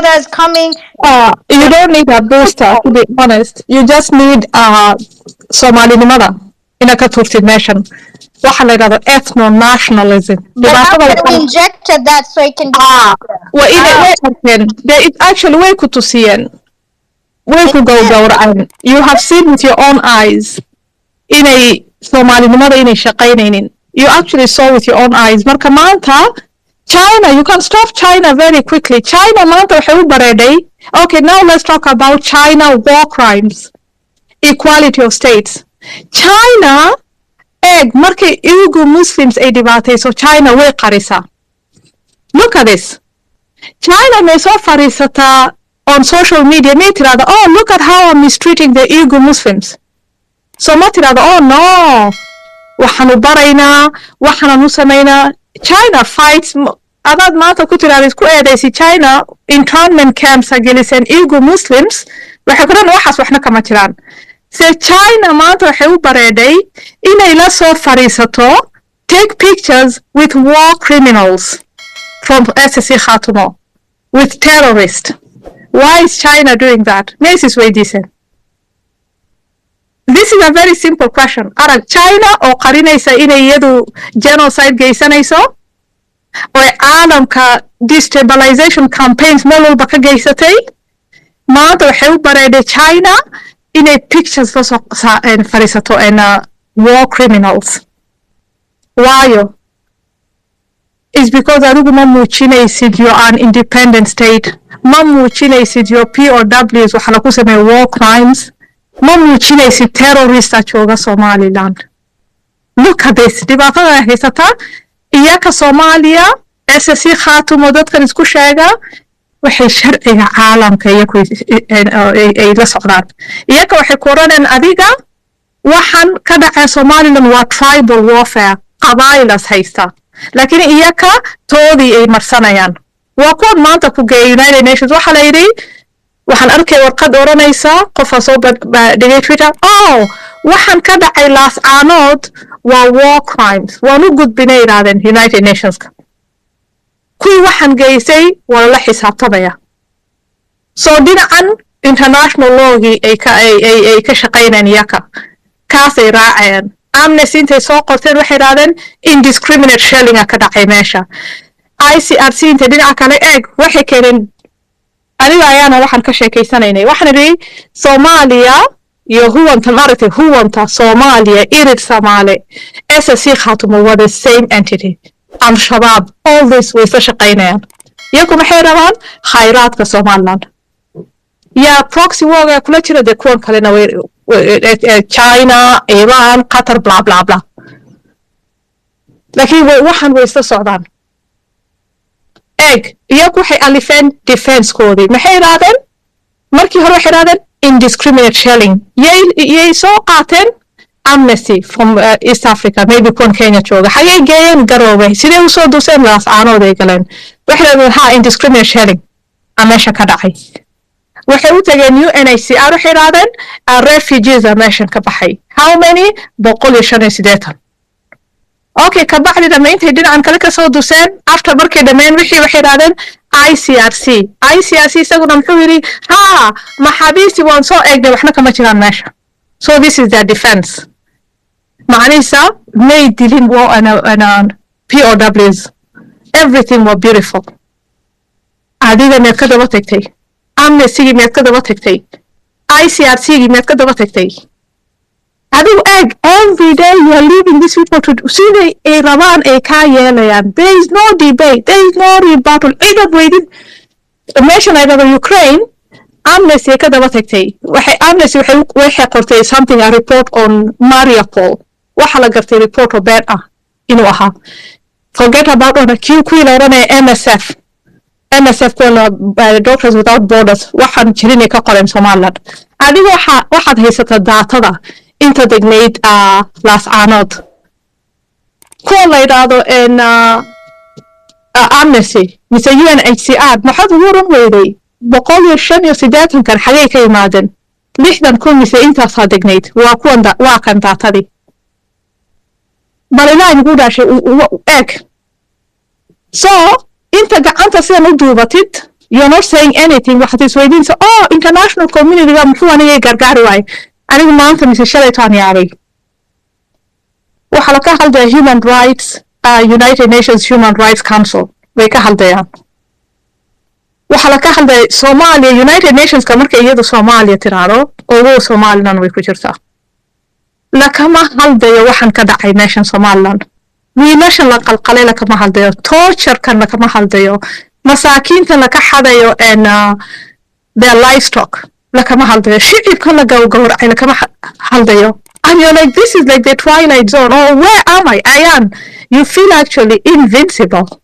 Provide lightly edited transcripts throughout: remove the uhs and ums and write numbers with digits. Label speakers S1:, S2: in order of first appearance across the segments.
S1: that's coming.
S2: You don't need a booster, to be honest. You just need Somalinimada in a Katurti nation. Waxa la yiraahdo ethno-nationalism.
S1: But how can we inject that so it can be
S2: actually way ku tusiyeen. Way ku gowraceen. You have seen with your own eyes inay Somalinimada inay shaqaynaynin. You actually saw with your own eyes. Marka maanta China, you can stop China very quickly. China maanta waxay u bareeday. Okay, now let's talk about China war crimes. Equality of states. China markay iyagu Muslims ay dhibaatayso China way qarisaa. Look at this. China may soo fariisataa on social media may tirahda, oh, look at how I'm mistreating the Uyghur Muslims. So ma tirahda, oh no, waxaanu baraynaa, waxaanu samaynaa. China fights, adaad maanta ku tirahda isku eedaysi China internment camps geliseen Uyghur Muslims, waxay ku dhan waxaas waxna kama jiraan. Se China maanta waxay u bareeday inay la soo fariisato take pictures with war criminals from SSC Khartoum, with terrorists. Why is China doing that? Macy's way decent. This is a very simple question. Arag China oo qarinaysa inay iyadu genocide geysanayso oo caalamka destabilization campaigns meel walba ka geysatay, maanta waxay u bareeday China inay pictures la soo fariisato war criminals. Why? Is because adigu ma muujinaysid you are an independent state, ma muujinaysid your POWs waxa lagu sameeyo war crimes, ma muujinaysid terrorista jooga Somaliland. Look at this. Dhibaatada haysata iyaka Somalia SSC Khartoum dadkan isku sheega waxay sharciga caalamka iyaku ay la socdaan. Iyaka waxay koraneen adiga waxan ka dhacay Somaliland waa tribal warfare, qabaailas haysta. Laakiin iyaka toodii ay marsanayaan. Waa kuwan maanta ku geeyay United Nations waxa la yidhi, waxaan arkay warqad oranaysa qofa soo dhigay Twitter, oh, waxaan ka dhacay Laascaanood waa war crimes. Waanu gudbinay yiraahdeen United Nationska. Kuwii waxaan geysay waa la xisaabtamaya. So dhinacan international lawgii ay ka shaqaynayaan iyaka kaasay raacayaan. Amnesty intay soo qorteen waxay yiraahdeen indiscriminate shelling ka dhacay meesha. ICRC intay dhinaca kale waxay keeneen aniga ayaana waxaan ka sheekaysanaynay. Waxaan idhi Somalia iyo huwanta Somalia irid Somali SSC Khartoum were the same entity. Al-Shabaab, all this way sa shaqaynayaan. Iyagu maxay rabaan khayraadka Somaliland. Ya proxy war kula jira de kuwan kalena China, Iran, Qatar, blah blah blah. Laakiin waxaan way isla socdaan. Iyagu waxay alifeen defense-koodii. Maxay yiraahdeen? Markii hore waxay yiraahdeen indiscriminate shelling. Yay soo qaateen Amnesty from East Africa, maybe kuwan Kenya jooga. Xagee geeyeen Garowe. Sidee u soo duseen Laascaanood ay galeen. Waxay yiraahdeen indiscriminate shelling. Ameesha ka dhacay. Waxay u tageen UNHCR waxay yiraahdeen refugees ameeshan ka baxay. How many? 185. Okay, ka bacdi dhamayntii dhinacan kale ka soo duseen after markay dhameen wixii waxay yiraahdeen ICRC isaguna muxuu yiri maxaabiisi waan soo eegnay waxna kama jiraan meesha. So this is their defense. Macnisa may dilin war and POWs. Everything was beautiful. Adiga meed ka daba tagtay. Amnesty meed ka daba tagtay. ICRC meed ka daba tagtay. Every day you are leaving these people to see a raban a kayelayaan. There is no debate, there is no rebuttal. Either way, the nation of Ukraine, Amnesty ka daba tagtay. Amnesty waxay qortay something, a report on Mariupol. Waxa la gartay report oo been ah inuu ahaa. Forget about on a QQ la oranay MSF kuna Doctors Without Borders waxaan jirin ka qoran Somaliland. Adiga waxaad haysataa daatada inta degnayd Laascaanood. Kuwa la yidhaahdo Amnesty mise UNHCR maxaad ugu oran weyday 185 kan xagee ka yimaadeen 60 mise intaasaa degnayd waa kan daatadii bal ilaahay ugu dhaashay so inta gacanta sidan u duubatid You're not saying anything. waxaad isweydiinaysa international communityga muxuu anigay gargaari waay anigu maanta mise shalaytaan yaabay waxaa la ka hadlaya human rights United Nations Human Rights Council bay ka hadlayaan waxaa la ka hadlaya Somalia United Nationska markay iyadu Somalia tiraado ogo Somaliland way ku jirtaa lakama hadlayo waxaan ka dhacay meeshan Somaliland wiilashan la qalqalay lakama hadlayo torturekan lakama hadlayo masaakiinta laka xadayo their livestock lakama hadlayo shicibka la gowracay lakama hadlayo and you're like this is like the twilight zone where am I you feel actually invincible.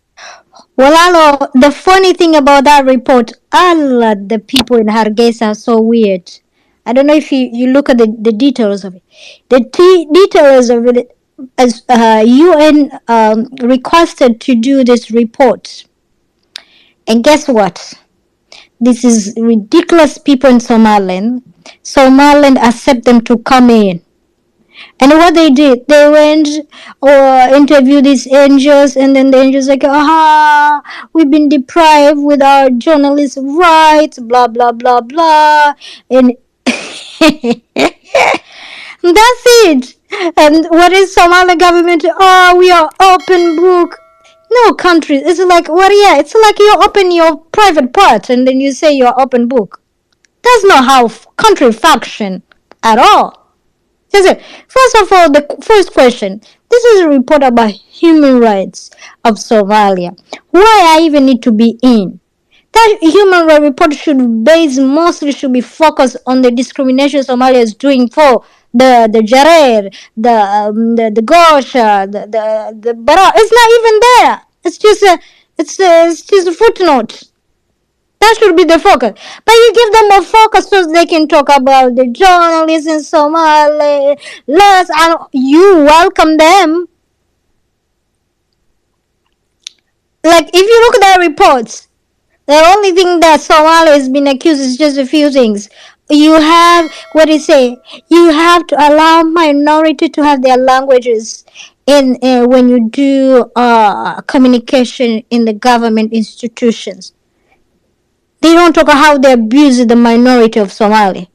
S1: Walalo, the funny thing about that report, Allah, the people in Hargeisa are so weird. I don't know if you look at the details of it. The details of it, as UN requested to do this report. And guess what? This is ridiculous people in Somaliland. Somaliland accept them to come in. And what they did, they went or interviewed these angels, and then the angels like, we've been deprived with our journalist rights, blah blah blah blah, and that's it. And what is Somali government? We are open book. No country. It's like it's like you open your private part and then you say you're open book. That's not how country function at all. First of all, the first question. This is a report about human rights of Somalia. Why I even need to be in? That human rights report should be focused on the discrimination Somalia is doing for the jarayo, the Gosha, the bara. It's not even there. It's just a footnote. That should be the focus. But you give them a focus so they can talk about the journalists in Somalia. And you welcome them. Like, if you look at their reports, the only thing that Somalia has been accused is just a few things. You have, you have to allow minority to have their languages in when you do communication in the government institutions. They don't talk about how they abuse the minority of Somali.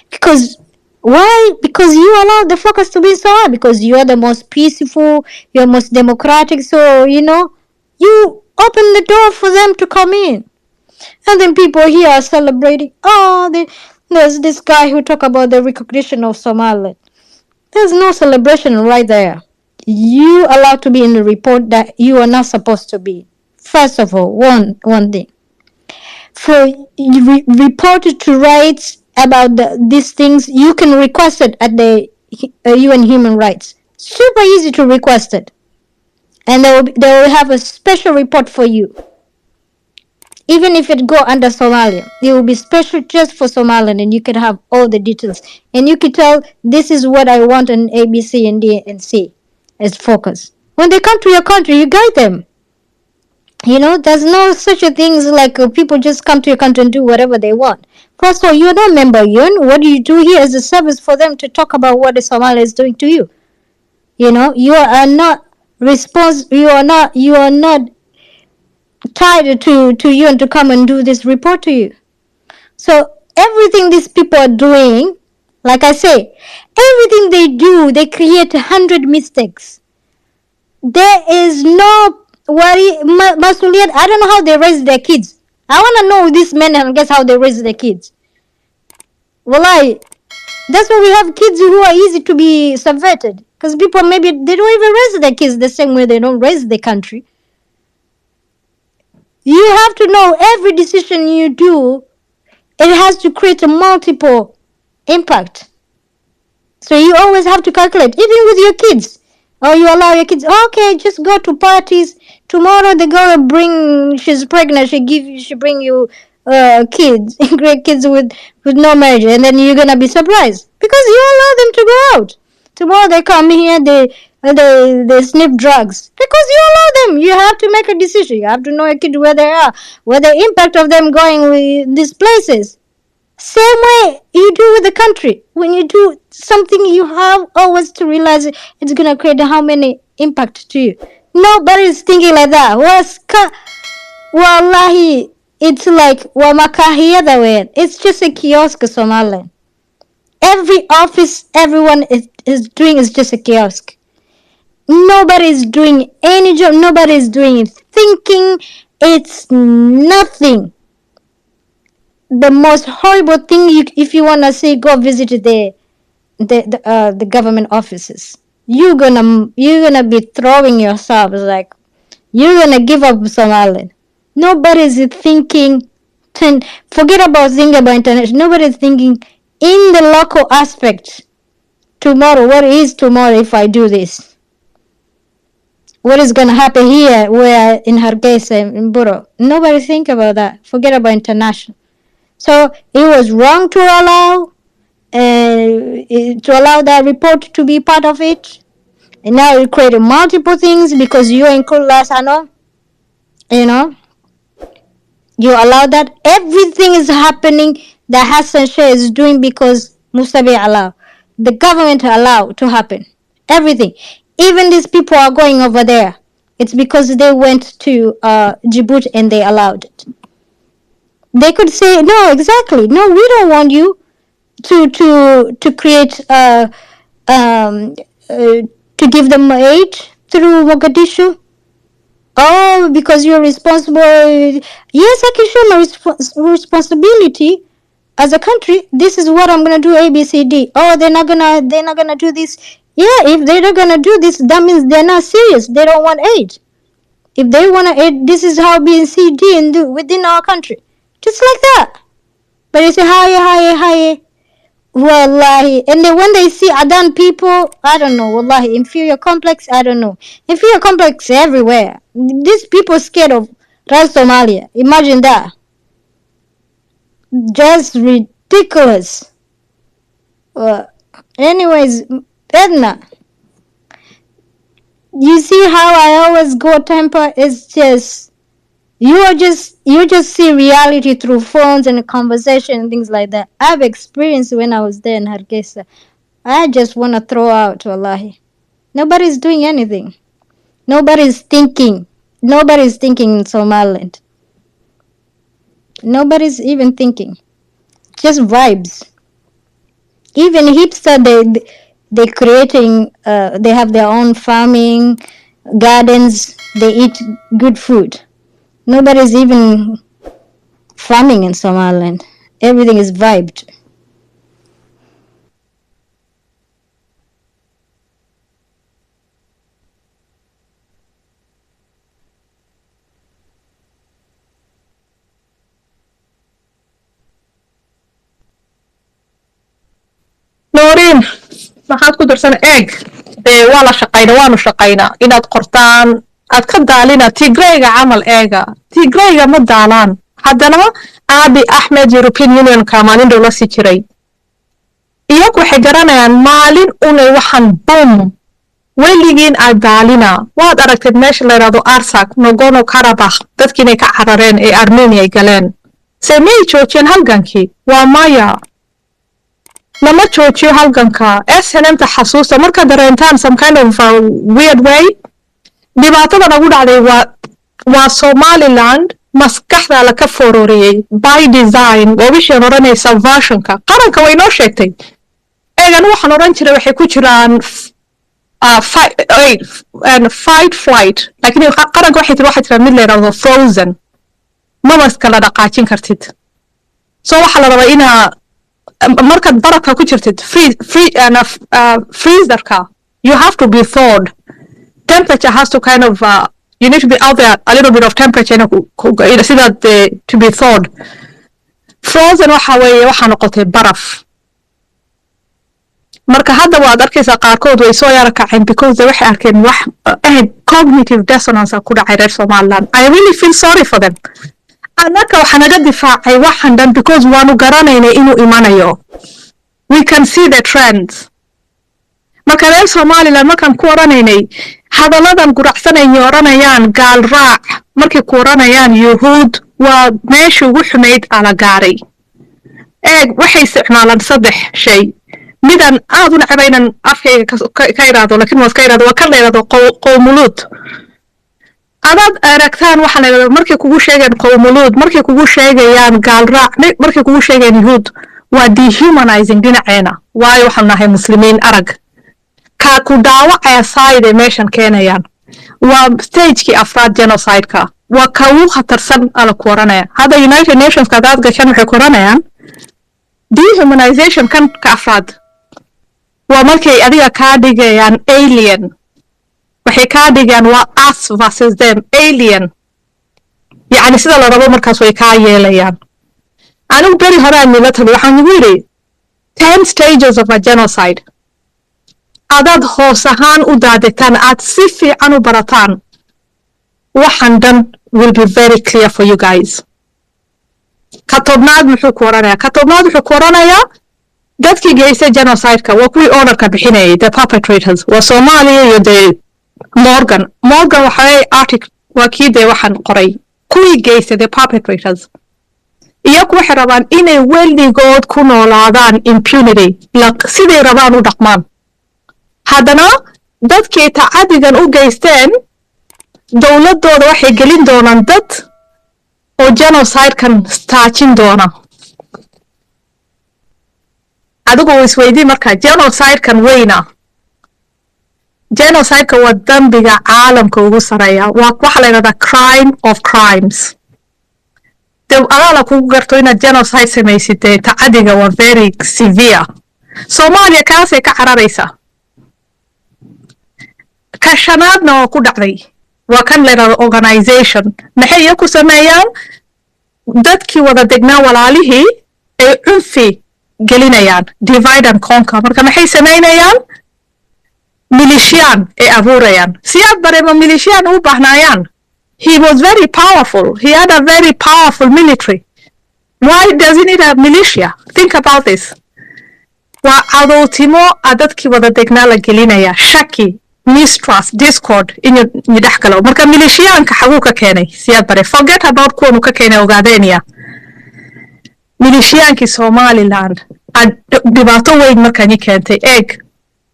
S1: Because why? Because you allow the focus to be Somali. Because you are the most peaceful, you're most democratic. So, you open the door for them to come in. And then people here are celebrating. There's this guy who talk about the recognition of Somaliland. There's no celebration right there. You allowed to be in the report that you are not supposed to be. First of all, one thing. For reported to rights about these things, you can request it at the UN Human Rights. Super easy to request it, and they will have a special report for you. Even if it go under Somalia, it will be special just for Somaliland, and you can have all the details, and you can tell this is what I want in A, B, C, and D, and C as focus. When they come to your country, you guide them. There's no such a thing like people just come to your country and do whatever they want. First of all, you're not a member UN. What do you do here is a service for them to talk about what the Somalia is doing to you. You are not you are not tied to UN to come and do this report to you. So everything these people are doing, like I say, everything they do, they create 100 mistakes. There is no Masuliyat. I don't know how they raise their kids. I want to know these men and guess how they raise their kids. Wallahi, that's why we have kids who are easy to be subverted. Because people maybe they don't even raise their kids the same way they don't raise the country. You have to know every decision you do, it has to create a multiple impact. So you always have to calculate, even with your kids. Or you allow your kids, okay, just go to parties. Tomorrow the girl she's pregnant, she bring you kids, great kids with no marriage, and then you're gonna be surprised because you allow them to go out. Tomorrow they come here, they sniff drugs because you allow them. You have to make a decision. You have to know your kid where they are, where the impact of them going with these places. Same way you do with the country. When you do something, you have always to realize it's gonna create how many impact to you. Nobody is thinking like that. Wallahi, it's like wamakahiyada weyn. It's just a kiosk Somaliland. Every office everyone is doing is just a kiosk. Nobody's doing any job. Nobody's doing thinking. It's nothing. The most horrible thing, if you wanna say, go visit the government offices. You're gonna be throwing yourselves like you're gonna give up Somaliland. Nobody's thinking. Forget about thinking about international. Nobody's thinking in the local aspect. Tomorrow, what is tomorrow if I do this? What is gonna happen here? Where in Hargeisa, in Buro? Nobody think about that. Forget about international. So it was wrong to allow that report to be part of it. And now you created multiple things because you include Laascaanood. You know, you allow that. Everything is happening that Hassan Sheikh is doing because Mustabi allow. The government allow to happen. Everything. Even these people are going over there. It's because they went to Djibouti and they allowed it. They could say, no, exactly. No, we don't want you to create to give them aid through Mogadishu. Oh, because you're responsible. Yes, I can show my responsibility as a country. This is what I'm gonna do. A, B, C, D. Oh, they're not gonna do this. Yeah, if they're not gonna do this, that means they're not serious. They don't want aid. If they want aid, this is how B and C, D and do within our country. Just like that. But they say, hi. Wallahi. And then when they see Adan people, I don't know, wallahi, inferior complex, I don't know. Inferior complex everywhere. These people scared of Ras Somalia. Imagine that. Just ridiculous. Anyways, Edna, you see how I always go temper? It's just you just see reality through phones and conversation and things like that. I've experienced when I was there in Hargeisa. I just want to throw out, wallahi. Nobody's doing anything. Nobody's thinking. Nobody's thinking in Somaliland. Nobody's even thinking. Just vibes. Even hipster, they creating. They have their own farming, gardens. They eat good food. Nobody's even farming in Somaliland. Everything is vibed.
S2: Norin, maxaad ku darsan eeg dee waa la shaqaynaa waanu shaqaynaa inaad qortaan aad ka daalina tigrayga camal eega tigrayga ma daalaan haddana aabi axmed european unionka maalin dhow la sii jiray iyagu waxay garanayaan maalin unay waxaan bum weligiin aad daalina waad aragteed meesha la yidhahdo arsak nogono karabakh dadkiinay ka carareen ee armenia ay galeen se may joojiyeen halgankii waa maya lama joojiyo halganka snmta xasuusta marka dareentaan some kind of weird way dhibaatada nagu dhacday waa Somaliland maskaxda la ka fororiyay by design waa wixii oranaysa versionka qaranka way noo sheegtay eegan waxaan oran jiray waxay ku jiraan fight flight laakiin qaranka waxay jiraan mid la yiraahdo frozen ma maskala dhaqaajin kartid soo waxa la rabaa inaa markaad barafka ku jirtid freezerka you have to be thawed temperature has to kind of you need to be out there a little bit of temperature sida to be thawed frozen waxa weeye waxaa noqotay baraf marka hadda waad arkaysaa qaarkood way soo yara kaceen because waxay arkeen wax cognitive dissonance ku dhacay reer Somaliland I really feel sorry for them anaka waxaa naga difaacay waxan dhan because waanu garanaynay inuu imanayo we can see the trends marka reer Somaliland markaan ku oranaynay hadaladan guracsanay oranayaan gaal raac markay ku oranayaan yuhuud waa meesha ugu xumayd ala gaaray waxay isticmaalaan saddex shay midan aad u nacabaynan afkayga ka iraado laakiin waa ka iraado waa ka leedahay qowmuluud adaad aragtaan waxaa la yidhahdaa markay kugu sheegeen qowmuluud, markay kugu sheegayaan gaalraac, markay kugu sheegeen yuhuud, waa dehumanizing dhinaceena, waayo waxaanu nahay muslimiin. arag kaa ku dhaawacaya side ay meeshan keenayaan waa stagekii afraad genocideka, waa ka ugu khatarsan ala ku oranaya. hadda United Nationska hadaad gashaan waxay ku oranayaan dehumanization kan ka afraad waa markay adiga kaa dhigayaan alien, waxay kaa dhigayaan waa us versus them, alien, yacni sida la rabo markaas way kaa yeelayaan. anigu beri horaan nila tabi waxaan igu yidhi 10 stages of a genocide adaad hoos ahaan u daadegtaan, aad si fiican u barataan, waxaan dhan will be very clear for you guys. ka tobnaad muxuu ku oranayaa? ka tobnaad wuxuu ku oranayaa dadkii geystay genocideka waa kuwii orderka bixinayay, the perpetrators, waa Soomaaliya iyo dee Morgan waxay article waa kii dee waxaan qoray kuwii geystay the perpetrators, iyagu waxay rabaan inay weligood ku noolaadaan impunity, siday rabaan u dhaqmaan. haddana dadkii tacadigan u geysteen dowladooda waxay gelin doonaan dad oo genocidekan staajin doona. adigoo isweydii markaa genocidekan weyna, genocideka waa dambiga caalamka ugu sareeya, waxaa la yidhahdaa crime of crimes. de adaala kugu garto inaad genocide samaysid dee tacadiga waa very severe. Soomaaliya kaasay ka cararaysaa. ka shanaadna waa ku dhacday, waa kan la yidhahdo organization. maxay iyo ku sameeyaan dadkii wada degnaa walaalihii ay cunfi gelinayaan, divide and conquer. marka maxay samaynayaan? milishiyaan ay abuurayaan. siyaad barema milishiyaan u baahnaayaan. he was very powerful, he had a very powerful military. why does he need a militia? think about this. waa cadowtimo a dadkii wada degnaa la gelinaya, shaki, mistrust, discord in dhex galo. marka milishiyaanka xaguu ka keenay siyaad bare? forget about kuwanu ka keenay ogaadeeniya. milishiyaankii Somaliland dhibaato weyn markani keentay. eeg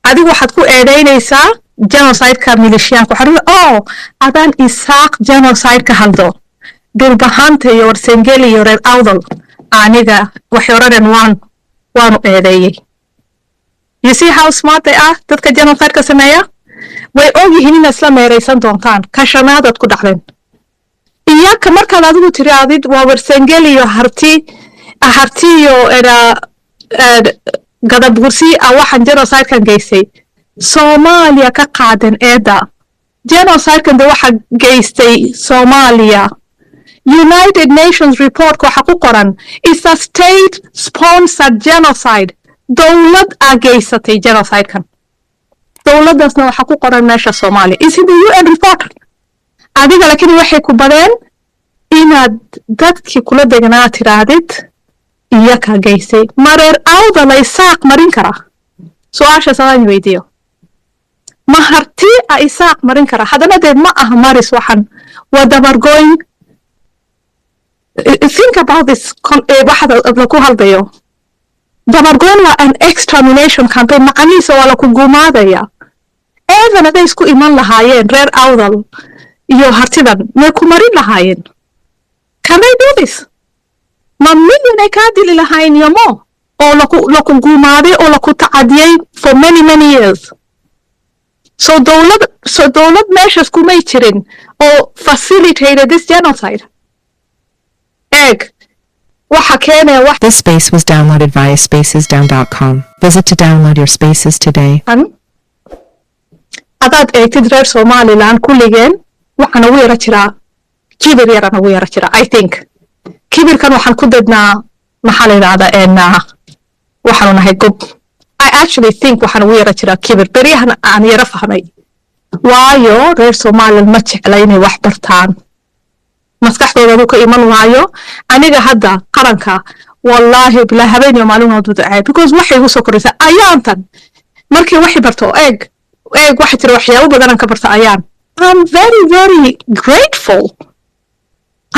S2: adigu waxaad ku eedaynaysaa genocideka milishiyaanka, waxaad adaan Isaaq genocide ka haldo, dhulbahanta iyo warsangeli iyo reer awdal aniga waxay oraneen waanu eedeeyey. you see how smart they are dadka genocideka sameeya? way ogyihiin inaad isla meeraysan doontaan. ka shanaadaad ku dhacdeen. iyaka markaad adigu tiraadid waa warsangeli iyo harti iyo gadabgursi waxaan genocidekan geystay, Soomaaliya ka qaadan eeda. genocidekan de waxa geystay Soomaaliya. United Nations report waxa ku qoran is a state sponsored genocide. dowlad aa geysatay genocidekan. dowladdaasna waxa ku qoran meesha Soomaaliya. is in the UN report. adiga laakiin waxay ku badeen inaad dadkii kula degnaa tiraadid iyaka geystay. mareer awda la Isaaq marin kara? su-aasha sabaan weydiyo. ma harti a Isaaq marin kara? haddana dee ma aha maris, waxan waa dabargoyn. think about this. waxaad laku haldayo dabargoyn waa an extermination campaign. macanihiisa waa laku gumaadaya. eedan haday isku iman lahaayeen reer awdal iyo hartidan may ku marin lahaayeen. can they do this? ma million ay kaa dili lahayn yomo oo laku gumaaday oo laku tacadiyey for many years. so dowlad meeshas kumay jirin oo facilitated this genocide. eeg waxa keenaya wax.
S3: This space was downloaded via spacesdown.com. Visit to download your spaces today.
S2: adaad eegtid reer Somaliland kulligeen waxaan ugu yara jiraa kibir yaran ugu yara jira. I think kibirkan waxaan ku dadnaa maxaa la yidhahdaa waxaanu nahay gob. I actually think waxaan ugu yara jiraa kibir. beryahan aan yara fahmay waayo reer Somaliland ma jecla inay wax bartaan. maskaxdooda ka iman waayo. aniga hadda qaranka wallaahi bilaa habeenyo maalinood ducay because waxay igu soo koraysaa ayaantan markii waxay barto. eeg waxa jira waxyaabo badan ka barta ayaan.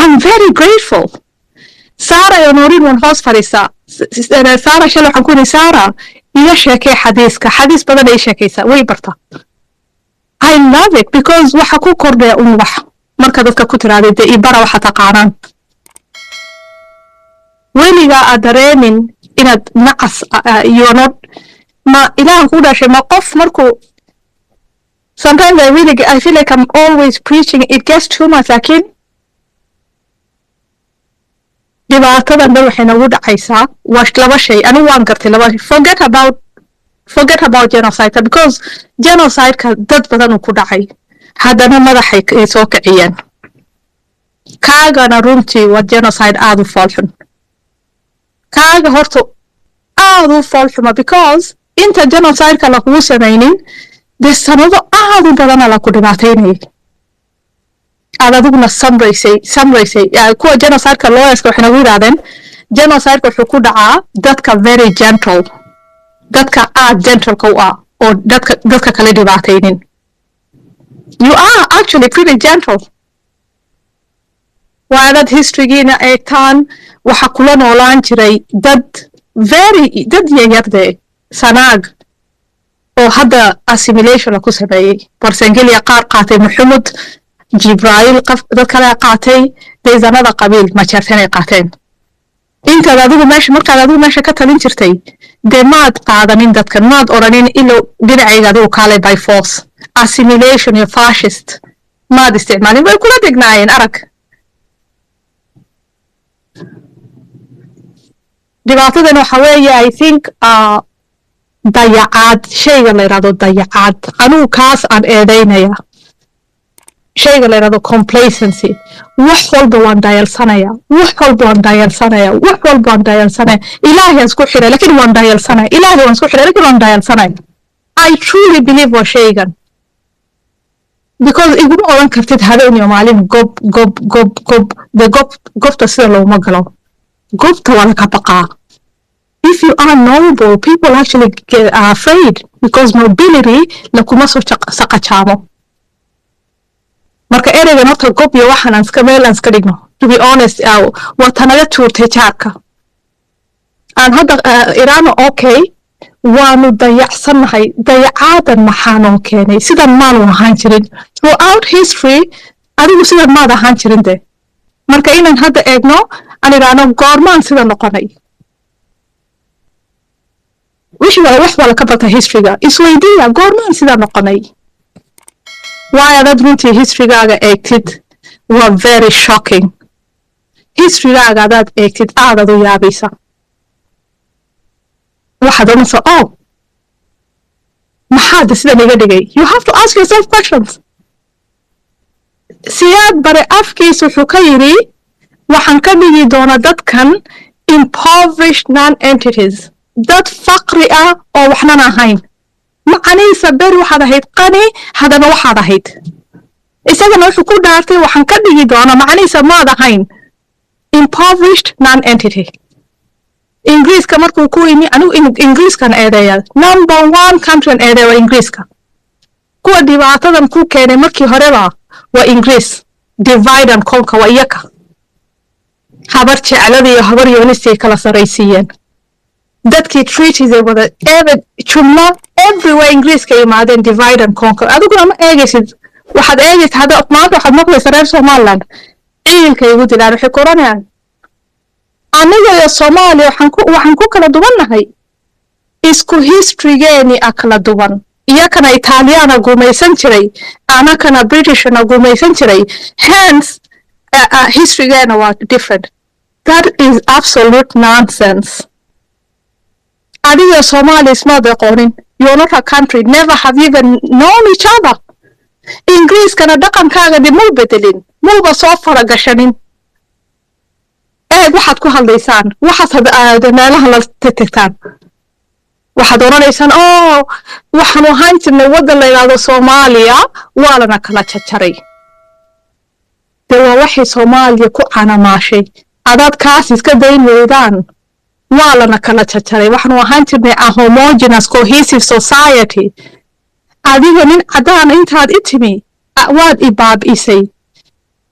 S2: I'm very grateful. Sara iyo Noorin wan hoos fariisa. Sara shalo waxaan ku Sara iyo sheekay xadiis badan ay sheekaysaa way barta. I love it because waxa ku kordhaya wax marka dadka ku tiraahday dee ibara waxa taqaanaan weligaa aad dareemin inaad nacas yoonod ma ilaahan ku dhashay ma qof markuu sometimes I feel like I'm always preaching it gets too much lakin dhibaatadan dhan waxay nagu dhacaysaa waa laba shay anigu waan gartay laba forget about genocide because genocide-ka dad badan uu ku dhacay haddana madaxay soo kiciyeen kaagana runtii waa genocide aad u foolxun kaaga horta aad u foolxuma because inta genocide-ka lakugu samaynin dee sanado aad u badana laku dhibaataynayay aad adiguna samraysay kuwa genocide-ka lawyerska waxay nagu yidhahdeen genocide-ka wuxuu ku dhacaa dadka very gentle dadka aad gentleka u ah oo dadka kale dhibaataynin you are actually pretty gentle waa dad historygiina eegtaan waxa kula noolaan jiray dad yaryardee sanaag oo hadda assimilation ku sameeyey barsengelia qaar qaatay maxamud jibrail dad kale qaatay deesanada qabiil majeertanay qaateen intaad adigu meesha ka talin jirtay dee maad qaadanin dadkan maad oranin ilo dhinacayga adigu kaalay by force assimilation iyo fascist maad isticmaalin way kula degnaayeen arag dhibaatadan waxa weeye I think dayacaad shayga la yidhahdo dayacaad anugu kaas aan eedaynaya shayga la yidhahdo complacency wax walba waan dayalsanaya ilaahay aan isku xiray lakin waan dayalsanaya ilaahay waan isku xiray lakin waan dayalsanaya I truly believe waa shaygan because iguma oran kartid habeen iyo maalin de gobta sida looma galo gobta waa laga baqaa if you are noble people actually are afraid because nobility lakuma soo saqajaamo marka ereygan horta gob iyo waxaan aan iska meel aan iska dhigno to be honest waa tanaga tuurtay jaarka aan hadda iraano okay waanu dayacsannahay dayacaadan maxaanoo keenay sidan maanu ahaan jirin throughout history adigu sidan maad ahaan jirin de marka inaan hadda eegno aan iraano goormaan sida noqonay wax wala ka barta historyga isweydiiya goormaan sida noqonay waayo dad runtii historygaaga eegtid waa very shocking historygaaga adaad eegtid aadad u yaabaysa waxaad oranaysa maxaad sidan iga dhigay you have to ask yourself questions siyaad bare afkiis wuxuu ka yidhi waxaan ka dhigi doonaa dadkan impoverished non-entities dad faqri ah oo waxnan ahayn macanihiisa beri waxaad ahayd qani haddana waxaad ahayd isagana wuxuu ku dhaartay waxaan ka dhigi doonaa macanihiisa maad ahayn impoverished non-entity ingiriiska markuu ku imi anigu ingiriiskan eedeeya number 1 country eedeeya waa ingiriiska kuwa dhibaatadan ku keenay markii horeba waa ingiriis divide and conquer waa iyaka habar jeclada iyo habar yoonistay kala saraysiiyeen dadkii treaties ay wada jumlo everywhere ingiriiska yimaadeen divide and conquer adiguna ma eegaysid waxaad eegaysid hadda maanta waxaad maqlaysa reer Somaliland ciidanka igu dilaan waxay koranayaan aniga iyo Soomaaliya waxaan ku kala duwannahay isku historygeeni kala duwan iyakana Italiana gumaysan jiray anakana Britishna gumaysan jiray hence historygeena waa different that is absolute nonsense adiga Somalia is not aqoonin you're not a country never have even known each other English kana dhaqankaaga dib muu bedelin muuba soo faragashanin waxaad ku hadlaysaan waxaad meelaha la tagtaan waxaad oranaysaan waxaan ahaan jirnay waddan la yidhaahdo Soomaaliya waa lana kala jajaray dee waa waxay Soomaaliya ku canamaashay adaad kaas iska dayn weydaan waa lana kala jajaray waxaan ahaan jirnay a homogeneous cohesive society adiga nin cadaan intaad itimi waad ibaabisay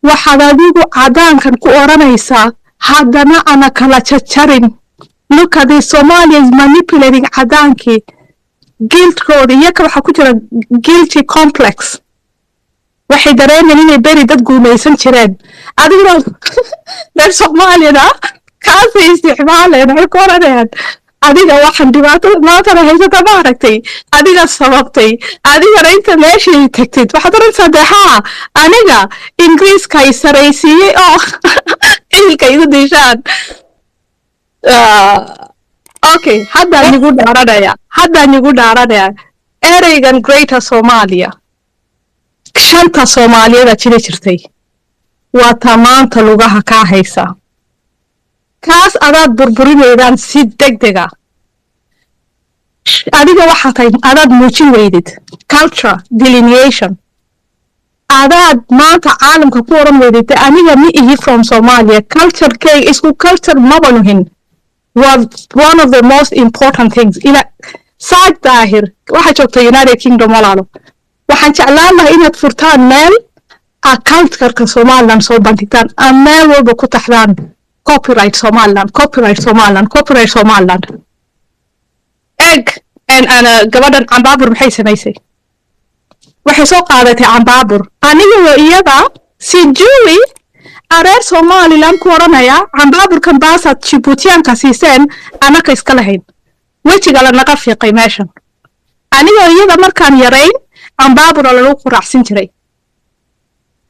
S2: waxaad adigu cadaankan ku oranaysaa haddana ana kala jajarin look at the Somalians manipulating cadaankii guiltkooda iyaka waxaa ku jira guilty complex waxay dareemayeen inay beri dad guumaysan jireen adiguna reer soomaaliyana kaasay isticmaaleen waxay ku oranayaan adiga waxaan dhibaatada maantana haysata ma aragtay adiga sababtay adigana inta meeshay tagtid waxaad oranaysaa dee haa aniga ingiriiskay saraysiiyey oo ilka igu dishaan okay haddaan igu dhaaranaya ereygan greater Somalia shanta Soomaaliyada jiri jirtay waa tamaanta lugaha kaa haysa kaas adaad burburinaydaan si degdega adiga waxaa tahay adaad muujin weydid culture delineation adaad maanta caalamka ku oran weydid aniga ma ihi from Somalia culturekay isku culture maba nuhin was one of the most important things ila saad daahir waxa joogta United Kingdom walaalo waxaan jeclaan lahaa inaad furtaan meel cultureka Somaliland soo bandhigtaan meel walba ku taxdaan copyright Somaliland egg ana gabadhan cambaabur maxay samaysay waxay soo qaadatay cambaabur aniga iyada si juwi areer Somaliland ku oranaya cambaaburkan baasaad Djiboutiyaanka siiseen anaka iska lahayn wejiga la naga fiiqay meeshan aniga iyada markaan yarayn cambaabur lagu quraacsin jiray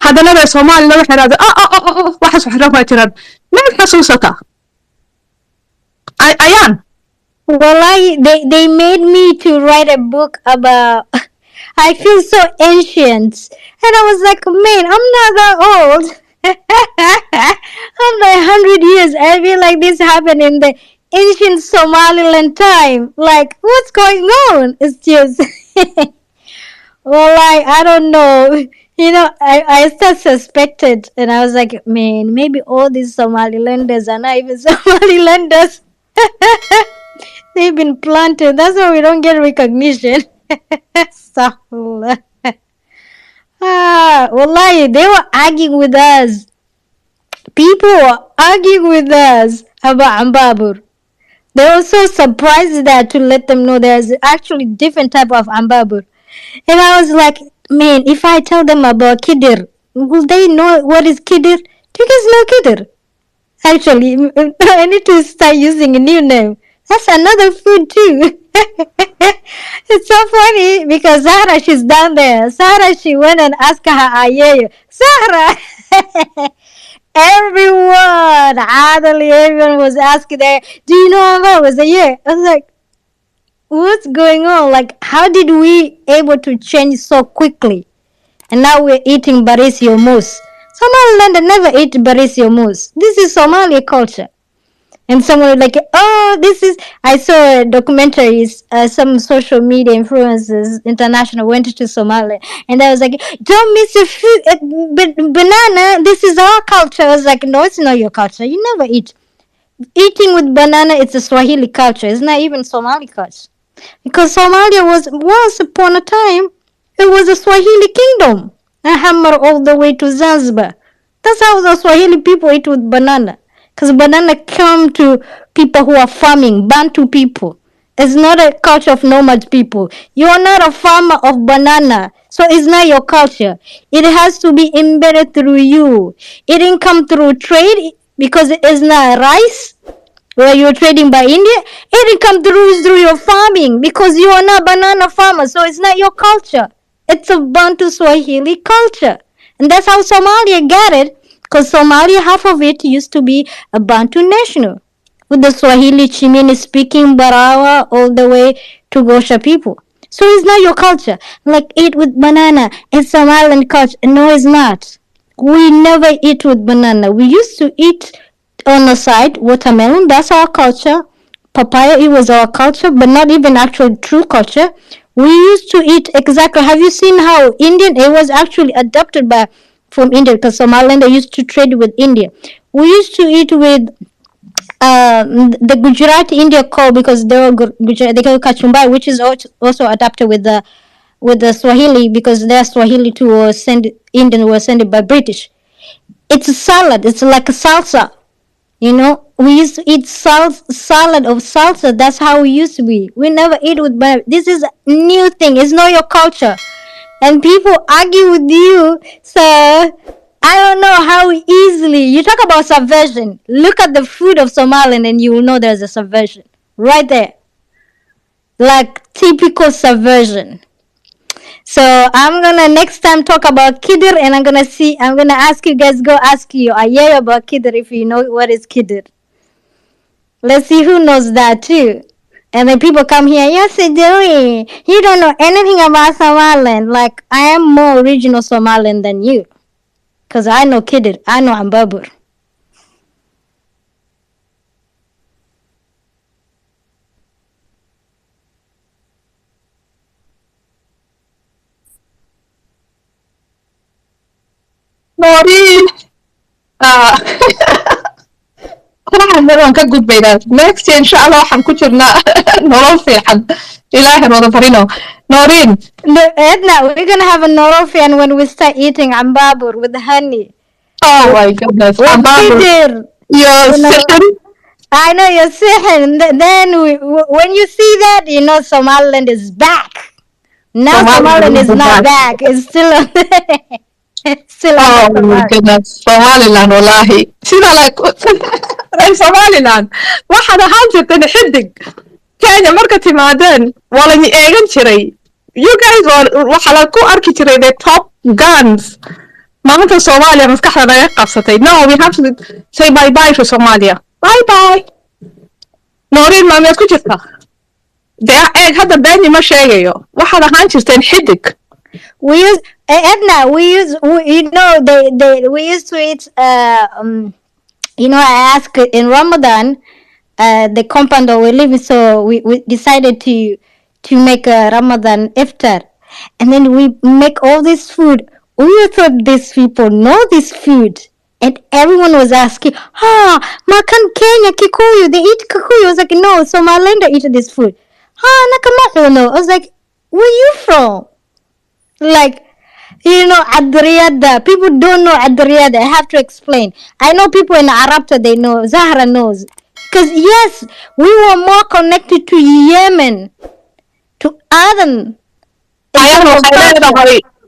S2: haddana reer Somaliland waxay raadeen waxaas waxaan waa jiraan ma xasuusata ayaan
S1: Wallahi, they made me to write a book about. I feel so ancient, and I was like, man, I'm not that old. I'm like 100 years. I feel like this happened in the ancient Somaliland time. Like, what's going on? It's just, well, I don't know. I still suspected, and I was like, man, maybe all these Somalilanders are not even Somalilanders. They've been planted. That's why we don't get recognition. Wallahi, they were arguing with us. People were arguing with us about Ambabur. They were so surprised that to let them know there's actually different type of Ambabur. And I was like, man, if I tell them about Kidir, will they know what is Kidir? Do you guys know Kidir? Actually, I need to start using a new name. That's another food too. It's so funny because Zahra, she's down there. Zahra, she went and asked her Ayeyo. Zahra! Everyone was asking there, do you know Amba? I was like, yeah. I was like, what's going on? Like, how did we able to change so quickly? And now we're eating Barisio Moose. Somaliland never ate Barisio Moose. This is Somali culture. And someone was like, oh, I saw documentaries, some social media influencers, international, went to Somalia. And I was like, don't miss a food, banana, this is our culture. I was like, no, it's not your culture. You never eat. Eating with banana, it's a Swahili culture. It's not even Somali culture. Because Somalia was, once upon a time, it was a Swahili kingdom. A hammer all the way to Zanzibar. That's how the Swahili people eat with banana. Because banana come to people who are farming, Bantu people. It's not a culture of nomad people. You are not a farmer of banana. So it's not your culture. It has to be embedded through you. It didn't come through trade because it is not rice where you're trading by India. It didn't come through your farming because you are not banana farmer. So it's not your culture. It's a Bantu Swahili culture. And that's how Somalia got it. Because Somalia, half of it used to be a Bantu national, with the Swahili Chimini speaking Barawa all the way to Gosha people. So it's not your culture. Like eat with banana, it's Somaliland culture. No, it's not. We never eat with banana. We used to eat on the side watermelon. That's our culture. Papaya, it was our culture, but not even actual true culture. We used to eat exactly. Have you seen how Indian? It was actually adopted from India because Somaliland used to trade with India. We used to eat with the Gujarati India call because they were they call Kachumbai, which is also adapted with the Swahili because their Swahili too was Indian was sent by British. It's a salad. It's like a salsa. We used to eat salad of salsa. That's how we used to be. We never eat with banana. This is a new thing. It's not your culture. and people argue with you. So I don't know how easily you talk about subversion. Look at the food of Somaliland, and you will know there's a subversion right there, like typical subversion. So I'm gonna next time talk about Kidir, and I'm gonna ask you guys, go ask you Ayaya about Kidir if you know what is Kidir. Let's see who knows that too. And then people come here, yes, Joey, you don't know anything about Somaliland. Like, I am more original Somaliland than you. Because I know Kidir, I know Ambabur.
S2: Norin. Ah. waxaan ka gudbaynaa next insha allah waxaan ku jirnaa nolol fiican ilaahay wada barino Norin.
S1: Edna, we're going to have a Norofian when we start eating Ambabur with honey.
S2: Oh my goodness.
S1: With Kidir.
S2: You're sick.
S1: I know you're saying. Then when you see that, you know Somaliland is back. Now Somaliland is not back. It's still it's still
S2: oh my goodness. Somaliland wallahi. Sida like Somaliland. waxaad ahaan jirteen xidig Kenya marka timaadeen waa la eegan jiray. You guys waxa la ku arki jiray the top guns. maanta Soomaaliya maskaxda naga qabsatay. No, we have to say bye bye to Somalia. Bye bye. Norin ma meed ku jirtaa? dee eeg hadda beeni ma sheegayo waxaad ahaan jirteen xidig.
S1: We use Edna. You know we used to eat. You know, I asked in Ramadan, the compound that we live in, so we decided to make a Ramadan iftar, and then we make all this food. We thought these people know this food, and everyone was asking, makan Kenya Kikuyu, they eat Kikuyu. I was like, no, Somaliland eat this food. Nakamato no. I was like, where you from? Like, you know, Adriyada. People don't know Adriyada. I have to explain. I know people in Arabta, they know. Zahra knows. Because, yes, we were more connected to Yemen, to Aden.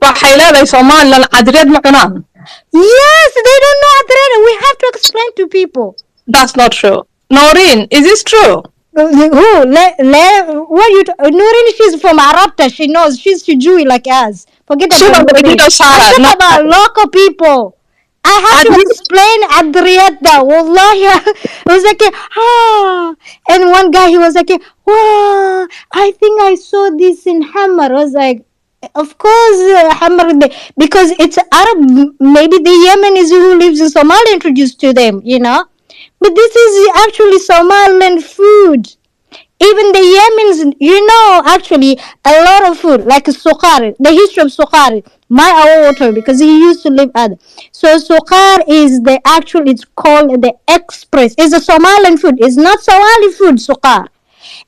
S2: waxay leedahay Somaliland Adriyad ma cunaan.
S1: Yes, they don't know Adriyada. We have to explain to people.
S2: That's not true. Norin, is this true?
S1: Who? What you? Nurin, she's from Arabta. She knows. She's Jewish like us. Forget about I'm talking about local people. I have to explain Adriyada. Wallahi. It was like, and one guy, he was like, wow, I think I saw this in Hammer. I was like, of course, Hammer, because it's Arab. Maybe the Yemenis who lives in Somalia introduced to them, you know. But this is actually Somaliland food. Even the Yemens, you know, actually, a lot of food, like Sokar, the history of Sokar, my water, because he used to live at. So Sokar is it's called the express. It's a Somaliland food. It's not Somali food, Sokar.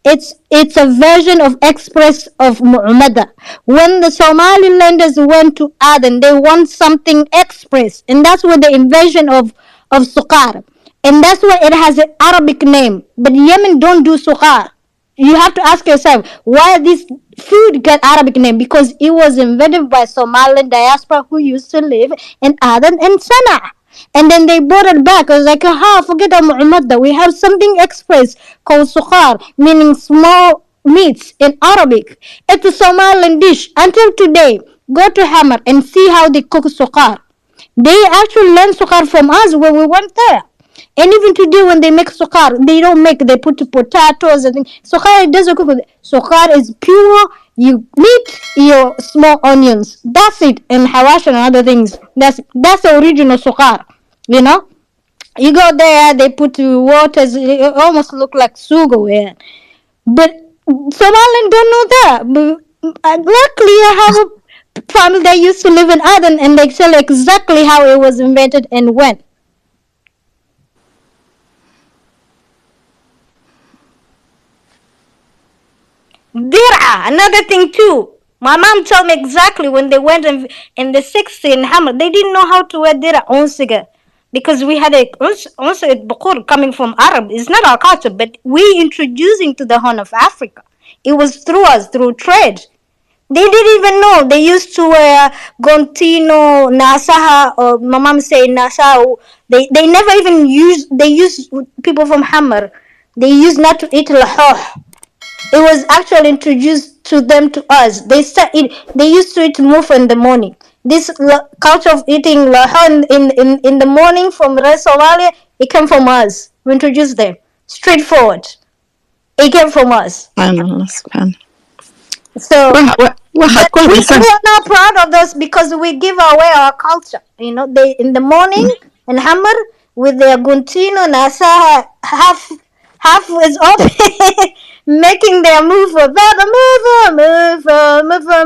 S1: It's a version of express of Mu'mada. When the Somalilanders went to Aden, they want something express, and that's where the invasion of Sokar. And that's why it has an Arabic name. But Yemen don't do Sokar. You have to ask yourself why this food got Arabic name, because it was invented by Somaliland diaspora who used to live in Aden and Sana'a. And then they brought it back. I was like, forget Mu'ammadda. We have something express called sukhar, meaning small meats in Arabic. It's a Somaliland dish. Until today, go to Hammer and see how they cook sukhar. They actually learned sukhar from us when we went there. And even today, when they make sukar, they don't make, they put potatoes and things. Sukar doesn't cook with it. Sukar is pure, you meat, your small onions. That's it. And hawash and other things. That's the original sukar, you know? You go there, they put water, it almost look like sugar. Yeah. But Somaliland don't know that. But luckily, I have a family that used to live in Aden, and they tell exactly how it was invented and when. Dir'a, another thing too. My mom told me exactly when they went in the 60s in Hammer, they didn't know how to wear dir'a onsiga, because we had a bukur coming from Arab. It's not our culture, but we introducing to the Horn of Africa. It was through us, through trade. They didn't even know. They used to wear gontino, nasaha, or my mom say nasao. They never even use. They use people from Hammer. They used not to eat lahoh. It was actually introduced to them to us. They used to eat mufa in the morning. This culture of eating lahoh in the morning from rest Somalia, it came from us. We introduced them. Straightforward. It came from us.
S4: سبحان
S1: So
S4: واحد
S1: but
S4: كل
S1: we
S4: إنسان
S1: are not proud of this because we give away our culture. You know, they in the morning in Hammer with their guntino nasa half is open, making their move for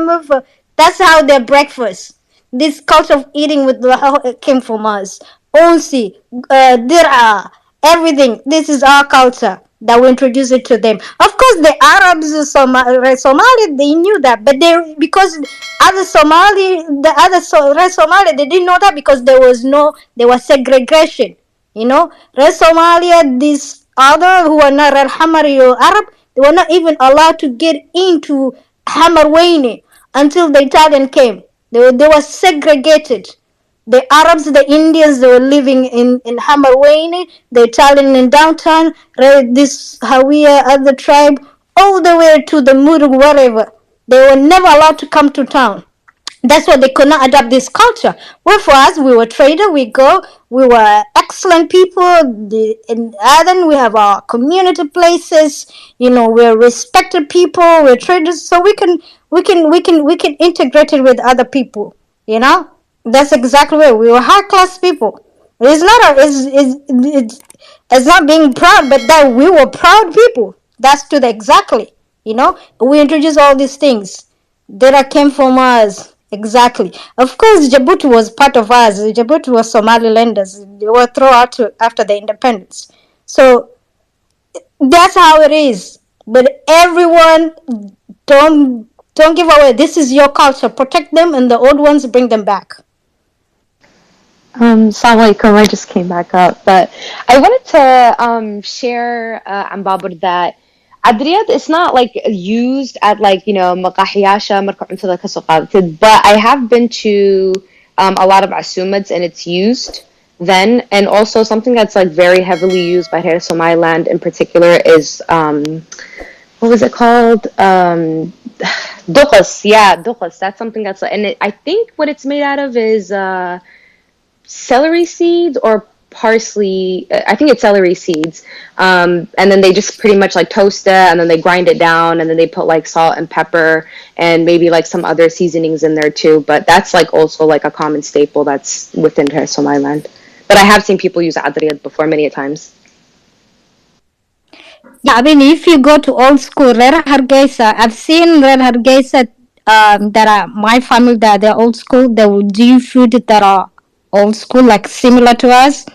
S1: move. That's how their breakfast. This culture of eating with the came from us. Onsi, dir'a, everything. This is our culture that we introduce it to them. Of course, the Arabs, Somali, they knew that, but they because the other Somali, they didn't know that because there was segregation. You know, rest Somalia, these other who are not Hamari or Arab, they were not even allowed to get into Hamarwaini until the Italian came. They were segregated. The Arabs, the Indians, they were living in Hamarwaini, the Italian in downtown, this Hawiya, other tribe, all the way to the Murug, wherever. They were never allowed to come to town. That's why they could not adapt this culture. Well, for us, we were trader. We were excellent people. In Aden, we have our community places. You know, we're respected people. We're traders, so we can integrate it with other people. You know, that's exactly where we were high class people. It's not a, it's not being proud, but that we were proud people. That's to the exactly. You know, we introduced all these things. Data came from us. Exactly. Of course, Djibouti was part of us. Djibouti was Somalilanders. They were thrown out after the independence. So that's how it is. But everyone, don't give away. This is your culture. Protect them, and the old ones bring them back.
S5: Assalamu alaikum. I just came back up, but I wanted to share Ambabur that Adriyat is not like used at like maqahiyasha marka the kasaqated, but I have been to a lot of asumads and it's used then, and also something that's like very heavily used by here Somaliland in particular is what was it called? Duqas, yeah, duqas. That's something that's and I think what it's made out of is celery seeds or parsley. I think it's celery seeds. And then they just pretty much like toast it and then they grind it down and then they put like salt and pepper and maybe like some other seasonings in there too. But that's like also like a common staple that's within Somaliland. But I have seen people use adriyat before many a times.
S1: Yeah, I mean, if you go to old school, Red Hargeisa, I've seen Red Hargeisa that are my family that they're old school. They will do food that are old school, like similar to us.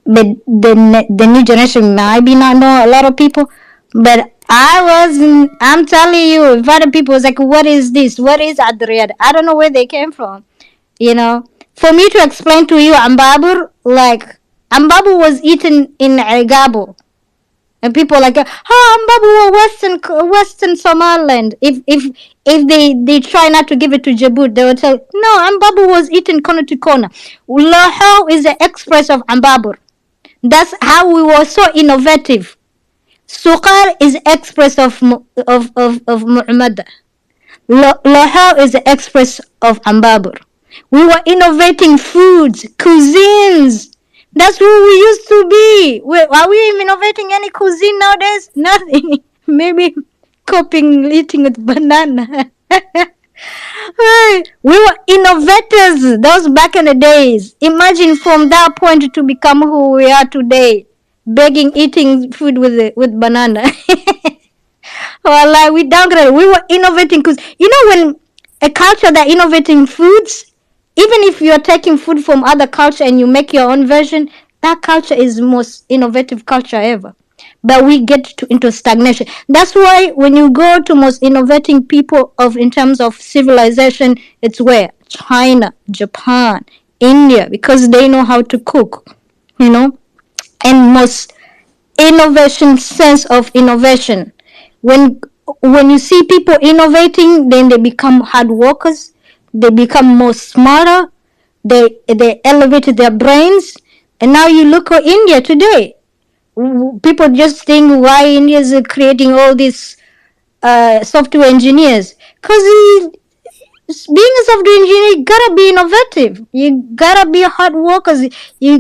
S1: But the new generation maybe not know a lot of people. But I'm telling you, if other people was like, what is this? What is Adriad? I don't know where they came from. You know, for me to explain to you, Ambabur, like, Ambabur was eaten in Agabo. And people are like, Ambabu, Western Somaliland. If they try not to give it to Djibouti, they will tell, no, Ambabu was eaten corner to corner. Laho is the express of Ambabu. That's how we were so innovative. Sukar is express of Muhammad. Laho is the express of Ambabur. We were innovating foods, cuisines. That's who we used to be. Are we innovating any cuisine nowadays? Nothing. Maybe coping eating with banana. We were innovators. Those back in the days. Imagine from that point to become who we are today. Begging, eating food with banana. Well, like we downgraded. We were innovating because when a culture that innovating foods, even if you're taking food from other culture and you make your own version, that culture is the most innovative culture ever. But we get into stagnation. That's why when you go to most innovating people in terms of civilization, it's where China, Japan, India, because they know how to cook, and most innovation sense of innovation. When when you see people innovating, then they become hard workers. They become more smarter. They elevated their brains, and now you look at India today. People just think why India is creating all these software engineers, because being a software engineer, you gotta be innovative. You gotta be hard workers. You